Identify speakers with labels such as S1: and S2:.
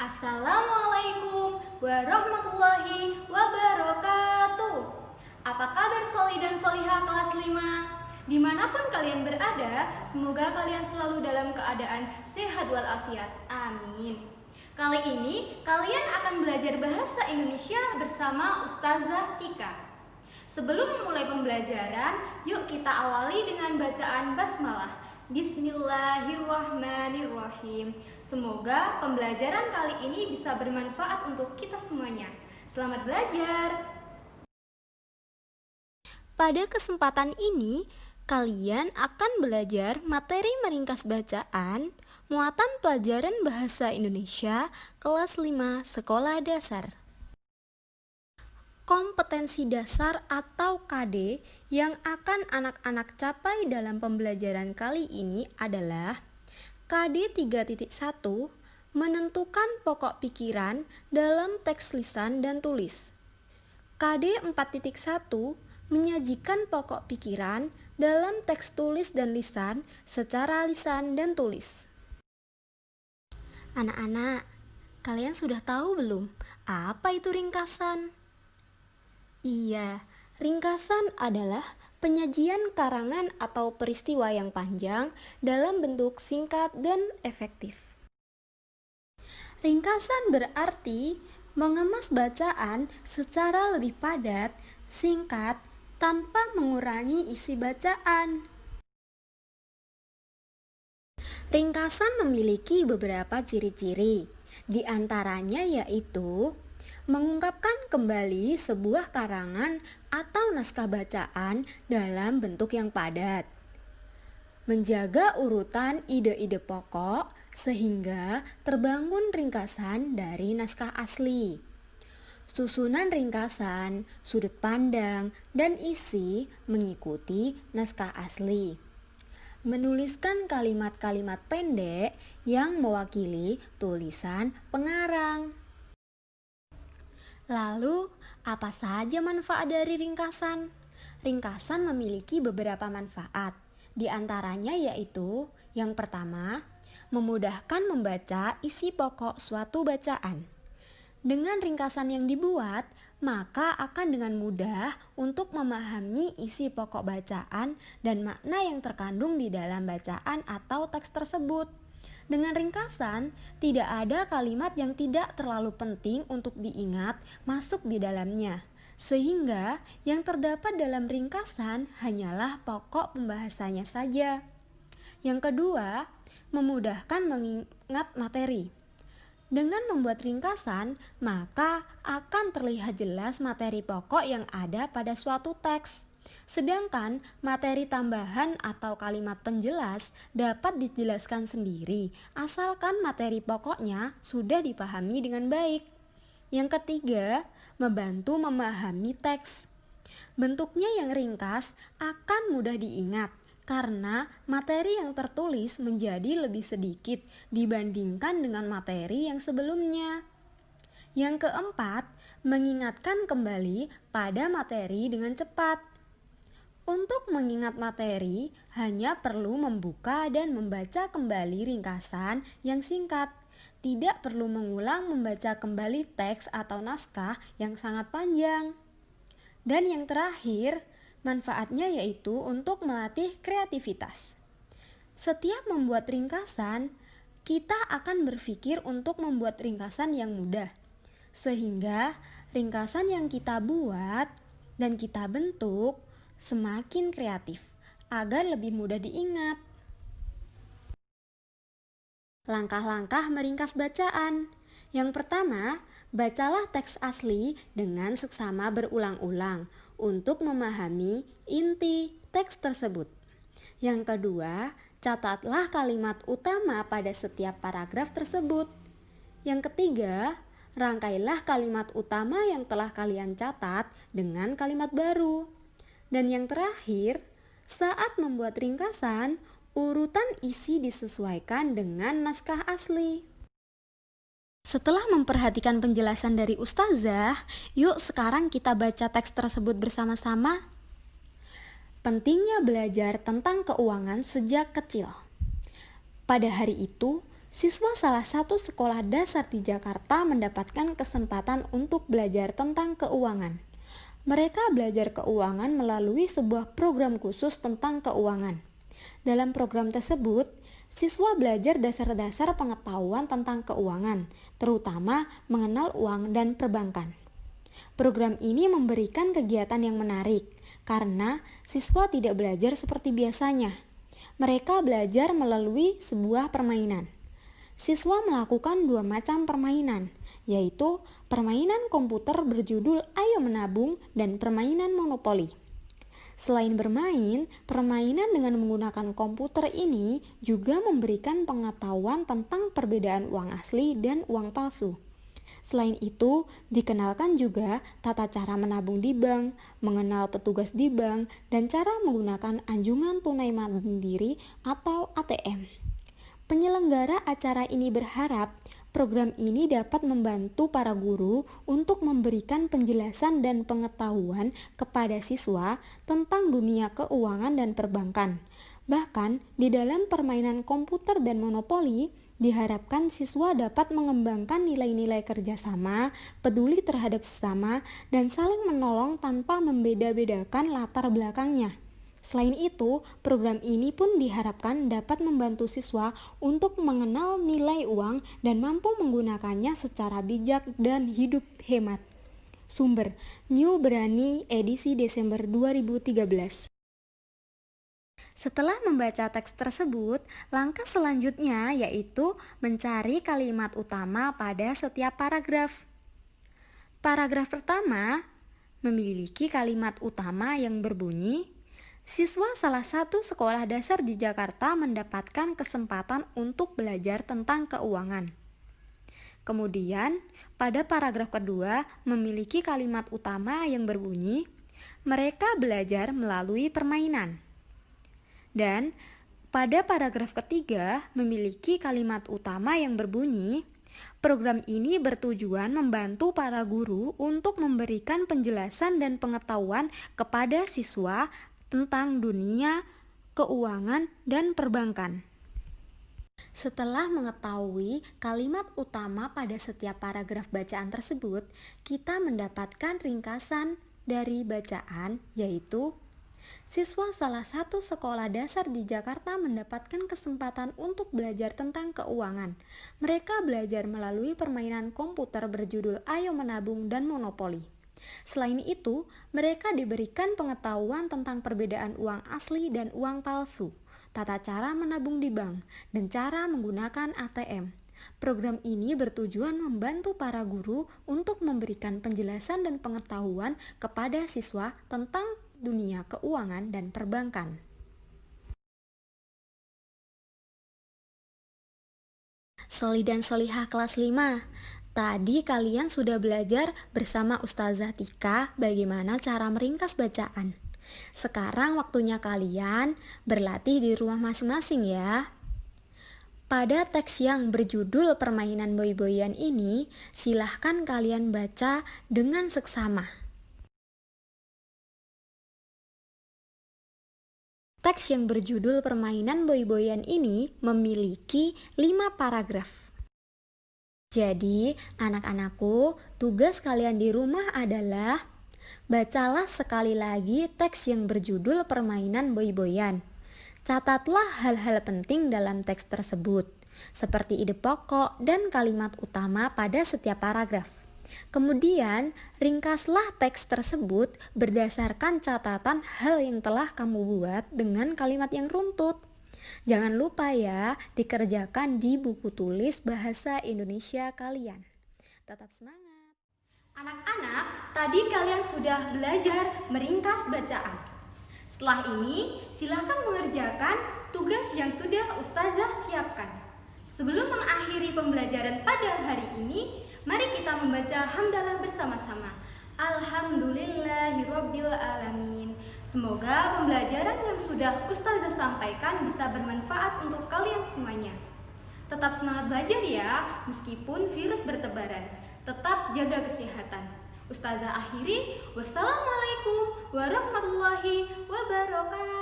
S1: Assalamualaikum warahmatullahi wabarakatuh. Apa kabar soli dan soliha kelas 5? Dimanapun kalian berada, semoga kalian selalu dalam keadaan sehat walafiat. Amin. Kali ini kalian akan belajar bahasa Indonesia bersama Ustazah Tika. Sebelum memulai pembelajaran, yuk kita awali dengan bacaan basmalah. Bismillahirrahmanirrahim. Semoga pembelajaran kali ini bisa bermanfaat untuk kita semuanya. Selamat belajar.
S2: Pada kesempatan ini, kalian akan belajar materi meringkas bacaan muatan pelajaran bahasa Indonesia kelas 5 sekolah dasar. Kompetensi dasar atau KD yang akan anak-anak capai dalam pembelajaran kali ini adalah KD 3.1 menentukan pokok pikiran dalam teks lisan dan tulis. KD 4.1 menyajikan pokok pikiran dalam teks tulis dan lisan secara lisan dan tulis. Anak-anak, kalian sudah tahu belum apa itu ringkasan? Iya, ringkasan adalah penyajian karangan atau peristiwa yang panjang dalam bentuk singkat dan efektif. Ringkasan berarti mengemas bacaan secara lebih padat, singkat, tanpa mengurangi isi bacaan. Ringkasan memiliki beberapa ciri-ciri, di antaranya yaitu mengungkapkan kembali sebuah karangan atau naskah bacaan dalam bentuk yang padat. Menjaga urutan ide-ide pokok sehingga terbangun ringkasan dari naskah asli. Susunan ringkasan, sudut pandang, dan isi mengikuti naskah asli. Menuliskan kalimat-kalimat pendek yang mewakili tulisan pengarang. Lalu, apa saja manfaat dari ringkasan? Ringkasan memiliki beberapa manfaat. Di antaranya yaitu, yang pertama, memudahkan membaca isi pokok suatu bacaan. Dengan ringkasan yang dibuat, maka akan dengan mudah untuk memahami isi pokok bacaan dan makna yang terkandung di dalam bacaan atau teks tersebut. Dengan ringkasan, tidak ada kalimat yang tidak terlalu penting untuk diingat masuk di dalamnya. Sehingga yang terdapat dalam ringkasan hanyalah pokok pembahasannya saja. Yang kedua, memudahkan mengingat materi. Dengan membuat ringkasan, maka akan terlihat jelas materi pokok yang ada pada suatu teks. Sedangkan materi tambahan atau kalimat penjelas dapat dijelaskan sendiri asalkan materi pokoknya sudah dipahami dengan baik. Yang ketiga, membantu memahami teks. Bentuknya yang ringkas akan mudah diingat karena materi yang tertulis menjadi lebih sedikit dibandingkan dengan materi yang sebelumnya. Yang keempat, mengingatkan kembali pada materi dengan cepat. Untuk mengingat materi, hanya perlu membuka dan membaca kembali ringkasan yang singkat. Tidak perlu mengulang membaca kembali teks atau naskah yang sangat panjang. Dan yang terakhir, manfaatnya yaitu untuk melatih kreativitas. Setiap membuat ringkasan, kita akan berpikir untuk membuat ringkasan yang mudah. Sehingga ringkasan yang kita buat dan kita bentuk semakin kreatif agar lebih mudah diingat. Langkah-langkah meringkas bacaan. Yang pertama, bacalah teks asli dengan seksama berulang-ulang untuk memahami inti teks tersebut. Yang kedua, catatlah kalimat utama pada setiap paragraf tersebut. Yang ketiga, rangkailah kalimat utama yang telah kalian catat dengan kalimat baru. Dan yang terakhir, saat membuat ringkasan, urutan isi disesuaikan dengan naskah asli. Setelah memperhatikan penjelasan dari Ustazah, yuk sekarang kita baca teks tersebut bersama-sama. Pentingnya belajar tentang keuangan sejak kecil. Pada hari itu, Siswa salah satu sekolah dasar di Jakarta mendapatkan kesempatan untuk belajar tentang keuangan. Mereka belajar keuangan melalui sebuah program khusus tentang keuangan. Dalam program tersebut, siswa belajar dasar-dasar pengetahuan tentang keuangan, terutama mengenal uang dan perbankan. Program ini memberikan kegiatan yang menarik, karena siswa tidak belajar seperti biasanya. Mereka belajar melalui sebuah permainan. Siswa melakukan 2 macam permainan, yaitu permainan komputer berjudul Ayo Menabung dan permainan Monopoli. Selain bermain, permainan dengan menggunakan komputer ini juga memberikan pengetahuan tentang perbedaan uang asli dan uang palsu. Selain itu, dikenalkan juga tata cara menabung di bank, mengenal petugas di bank, dan cara menggunakan anjungan tunai mandiri atau ATM. Penyelenggara acara ini berharap program ini dapat membantu para guru untuk memberikan penjelasan dan pengetahuan kepada siswa tentang dunia keuangan dan perbankan. Bahkan, di dalam permainan komputer dan monopoli, diharapkan siswa dapat mengembangkan nilai-nilai kerjasama, peduli terhadap sesama, dan saling menolong tanpa membeda-bedakan latar belakangnya. Selain itu, program ini pun diharapkan dapat membantu siswa untuk mengenal nilai uang dan mampu menggunakannya secara bijak dan hidup hemat. Sumber: New Berani edisi Desember 2013. Setelah membaca teks tersebut, langkah selanjutnya yaitu mencari kalimat utama pada setiap paragraf. Paragraf pertama memiliki kalimat utama yang berbunyi, siswa salah satu sekolah dasar di Jakarta mendapatkan kesempatan untuk belajar tentang keuangan. Kemudian, pada paragraf kedua memiliki kalimat utama yang berbunyi, mereka belajar melalui permainan. Dan pada paragraf ketiga memiliki kalimat utama yang berbunyi, program ini bertujuan membantu para guru untuk memberikan penjelasan dan pengetahuan kepada siswa tentang dunia, keuangan, dan perbankan. Setelah mengetahui kalimat utama pada setiap paragraf bacaan tersebut, kita mendapatkan ringkasan dari bacaan, yaitu siswa salah satu sekolah dasar di Jakarta mendapatkan kesempatan untuk belajar tentang keuangan. Mereka belajar melalui permainan komputer berjudul Ayo Menabung dan Monopoli. Selain itu, mereka diberikan pengetahuan tentang perbedaan uang asli dan uang palsu, tata cara menabung di bank, dan cara menggunakan ATM. Program ini bertujuan membantu para guru untuk memberikan penjelasan dan pengetahuan kepada siswa tentang dunia keuangan dan perbankan. Soli dan Solihah kelas 5. Tadi kalian sudah belajar bersama Ustazah Tika bagaimana cara meringkas bacaan. Sekarang waktunya kalian berlatih di rumah masing-masing ya. Pada teks yang berjudul Permainan Boy-boyan ini, silahkan kalian baca dengan seksama. Teks yang berjudul Permainan Boy-boyan ini memiliki 5 paragraf. Jadi, anak-anakku, tugas kalian di rumah adalah bacalah sekali lagi teks yang berjudul Permainan Boy-boyan. Catatlah hal-hal penting dalam teks tersebut, seperti ide pokok dan kalimat utama pada setiap paragraf. Kemudian, ringkaslah teks tersebut berdasarkan catatan hal yang telah kamu buat dengan kalimat yang runtut. Jangan lupa ya, dikerjakan di buku tulis bahasa Indonesia kalian. Tetap semangat.
S1: Anak-anak, tadi kalian sudah belajar meringkas bacaan. Setelah ini, silahkan mengerjakan tugas yang sudah Ustazah siapkan. Sebelum mengakhiri pembelajaran pada hari ini, mari kita membaca hamdalah bersama-sama. Alhamdulillahirabbil alamin. Semoga pembelajaran yang sudah Ustazah sampaikan bisa bermanfaat untuk kalian semuanya. Tetap semangat belajar ya, meskipun virus bertebaran. Tetap jaga kesehatan. Ustazah akhiri, wassalamualaikum warahmatullahi wabarakatuh.